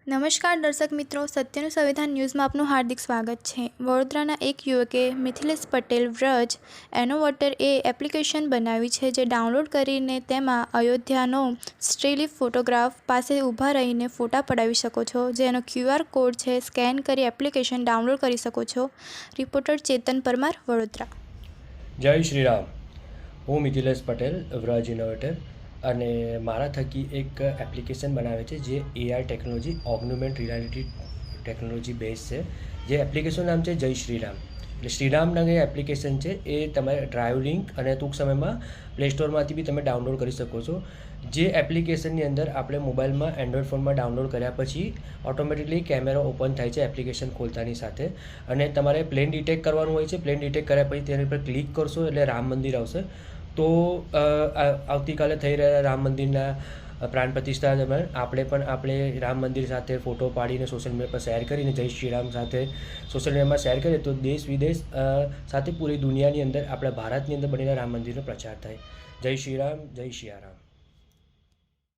નમસ્કાર દર્શક મિત્રો, સત્યનું સંવિધાન ન્યૂઝમાં આપનું હાર્દિક સ્વાગત છે। વડોદરાના એક યુવકે મિથિલેશ પટેલ વ્રજ એનોવોટર એ એપ્લિકેશન બનાવી છે, જે ડાઉનલોડ કરીને તેમાં અયોધ્યાનો સ્ટીલિફ ફોટોગ્રાફ પાસે ઊભા રહીને ફોટા પડાવી શકો છો, જેનો QR કોડ છે। સ્કેન કરી એપ્લિકેશન ડાઉનલોડ કરી શકો છો। રિપોર્ટર ચેતન પરમાર, વડોદરા। જય શ્રી રામ। હું મિથિલેશ પટેલ, વ્રજ ઇનોવેટર, અને મારા થકી એક એપ્લિકેશન બનાવે છે જે AI technology augment reality technology base છે। જે એપ્લિકેશનનું નામ છે જય શ્રી રામ। એટલે શ્રીરામના જે એપ્લિકેશન છે એ તમારે ડ્રાઈવ લિંક અને ટૂંક સમયમાં પ્લે સ્ટોરમાંથી બી તમે ડાઉનલોડ કરી શકો છો। જે એપ્લિકેશનની અંદર આપણે મોબાઈલમાં એન્ડ્રોઈડ ફોનમાં ડાઉનલોડ કર્યા પછી ઓટોમેટિકલી કેમેરા ઓપન થાય છે એપ્લિકેશન ખોલતાની સાથે, અને તમારે પ્લેન ડિટેક્ટ કરવાનું હોય છે। પ્લેન ડિટેક્ટ કર્યા પછી તેની પર ક્લિક કરશો એટલે રામ મંદિર આવશે। તો આવતીકાલે થઈ રહેલા રામ મંદિરના પ્રાણ પ્રતિષ્ઠા દરમિયાન આપણે રામ મંદિર સાથે ફોટો પાડીને સોશિયલ મીડિયા પર શેર કરીને જય શ્રી રામ સાથે સોશિયલ મીડિયામાં શેર કરીએ તો દેશ વિદેશ સાથે પૂરી દુનિયાની અંદર આપણા ભારતની અંદર બનેલા રામ મંદિરનો પ્રચાર થાય। જય શ્રી રામ, જય સિયા રામ।